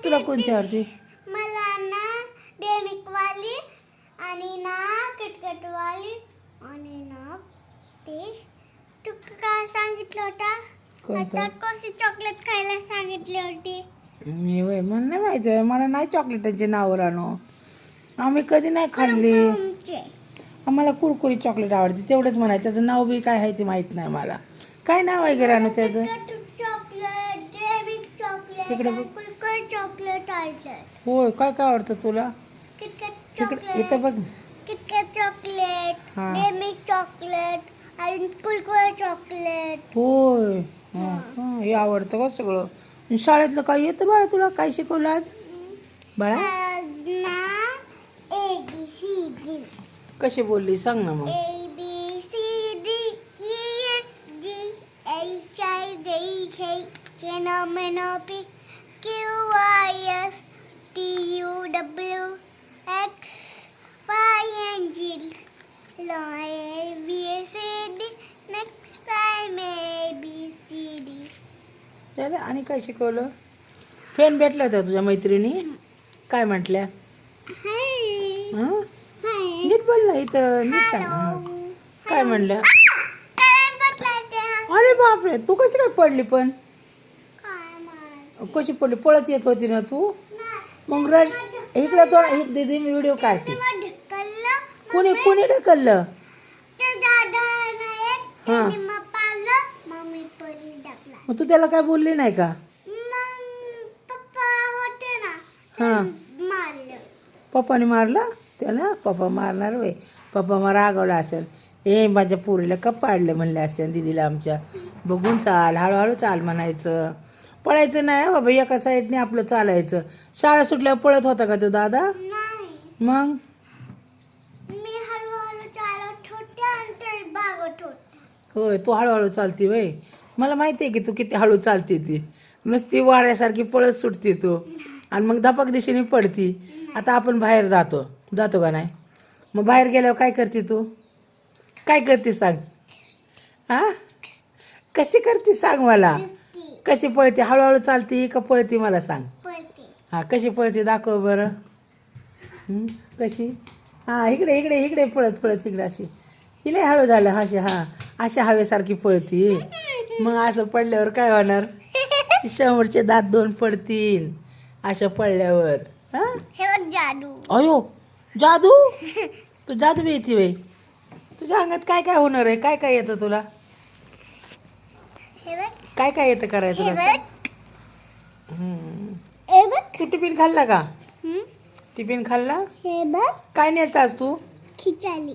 तुला कोणती आवडते? मला ना डेमिकवाली आणि ना किटकॅटवाली आणि ना ते तू काय सांगितलं होता? कोणतं? आता कशी चॉकलेट खायला सांगितली होती. मी वय मला नाही माहिती आहे. मला नाही चॉकलेटाचे नाव रानो. आम्ही कधी नाही खाल्ली. तुमचे आम्हाला कुरकुरी चॉकलेट आवडते तेवढंच म्हणायचं. त्याचं नाव बी काय आहे ते माहीत नाही मला. काय नाव आहे गे रानू त्याचं? चॉकलेट डेमिक चॉकलेट इकडे बघ. कुरकुरे चॉकलेट आहे. होय काय काय आवडतं तुला? किटकॅट इकडे चॉकलेट इथं बघ. किटकॅट चॉकलेट हा. डेमिक चॉकलेट आणि कुरकुरे चॉकलेट. होय हे आवडतं का सगळं? आणि शाळेतलं काय येतं बाळा तुला? काय शिकवलं आज बाळा? आज ना ABCD कशी बोलली सांग ना मग. ABCD EFG HIJ KLMNOP QRS TUW X Y and Z. ABCD next time ABCD. त्याला आणि काय शिकवलं? फ्रेंड भेटल्या होत्या तुझ्या मैत्रिणी? काय म्हटल्या? Hi. हं? Hi. नीट बोल ना इथं नीट सांग. Hello. हं. काय म्हणल्या? काय बदलायचे हा? अरे बापरे तू कशी काय पडली पण? काय मार? कशी पडली? पळत येत होती ना तू? मग रड इकडे तो एक दीदी मी व्हिडिओ काढते. ढकललं कोणी कोणी ढकललं? ते दादा नाही हा. त्यांनी मग पाळलं मग मी पळी ढकला. मग तू त्याला काय बोलली नाही का? मग पप्पा होते ना हां मारलं. पप्पाने मारला त्याला? पप्पा मारणार वय. पप्पा मग रागवला असेल. ए माझ्या पोरीला का पाडलं म्हणले असते दिदीला आमच्या. बघून चाल हळूहळू चाल म्हणायचं. पळायचं नाही हं बाबा एका साईडने आपलं चालायचं. शाळा सुटल्यावर पळत होता का तो दादा? नाही मग मी हळूहळू चालत होते आणि ते भागत होते. होय तू हळूहळू चालती वय. मला माहिती आहे की तू किती हळू चालते ती. नुसती वाऱ्यासारखी पळत सुटते तू आणि मग धपक दिशेने पडती. आता आपण बाहेर जातो का नाही? मग बाहेर गेल्यावर काय करते तू? काय करते सांग? हां कशी करते सांग मला? कशी पळते? हळूहळू चालते का पळते मला सांग? पळते. हां कशी पळते दाखव बरं. कशी? हां इकडे इकडे इकडे पळत पळत इकडे अशी. हिला हळू झालं अशी हां अशा हवेसारखी पळती. मग असं पडल्यावर काय होणार? समोरचे दात दोन पडतील अशा पडल्यावर. हां हे बघ जादू. अयो जादू? तू जादू बी येते बाई. तुझ्या अंगात काय काय होणार आहे? काय काय येतं तुला? हे बघ काय काय येतं करायला हे तुला? बघ हम्म. हे बघ तू टिफिन खाल्ला का? हं? टिफिन खाल्ला? हे बघ काय नेतास तू? खिचडी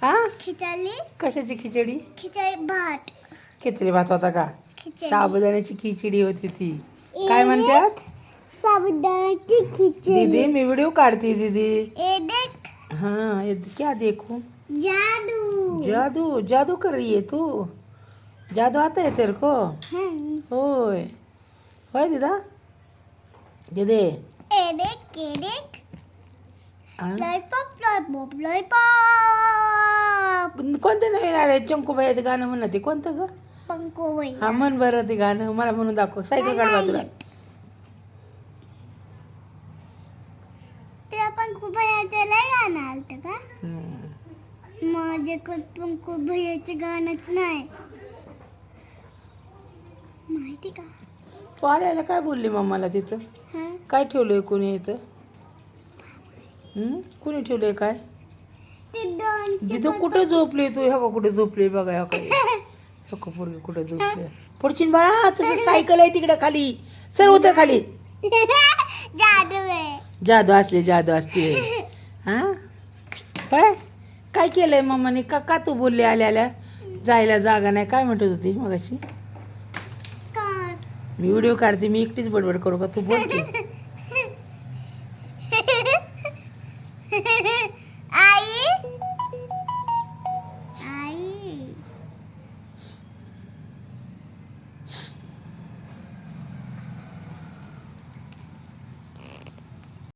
हां खिचडी कशाची खिचडी? खिचडी भात खिचडी भात होता का? खिचडी साबुदाण्याची खिचडी होती ती. काय म्हणतात? साबुदाण्याची खिचडी. दीदी मी व्हिडिओ काढते दीदी. ये देख हाँ ये क्या देखूं? जादू. जादू जादू कर रही है तू? जादू आता है तेरे को? हं. होय होय दीदा दीदी. ये देख ये देख हाँ? Lollipop lollipop lollipop. कोणतं नवीन आलंय? चंकूबाईचं गाणं म्हणत ते कोणतं ग? पंको बाई. हा म्हण बरं ते गाणं मला म्हणून दाखव. सायकल काढ बाजूला. तेव्हा पंको भैयाचं लय गाणं आलतं का? हम्म. माझ्याकडे पंको भैयाचं गाणंच नाही माहिती का? तू आल्याला काय बोलली मम्माला तिथं? हं? काय ठेवलंय कोणी इथं? कोणी ठेवलंय काय? ते दोन तिथं कुठं झोपली तू? ह्या का कुठे झोपली बघा ह्या का पोरगी कुठे झोपली? पडशील बाळा तुझं सायकल आहे तिकडे खाली. सर उतर खाली. जादू आहे. जादू असते. हां काय काय केलंय मम्माने? का तू बोलली आल्या जायला जागा नाही काय म्हणत होती मगाशी? का? मी व्हिडिओ काढते मी एकटीच बडबड करू का? तू बोलते.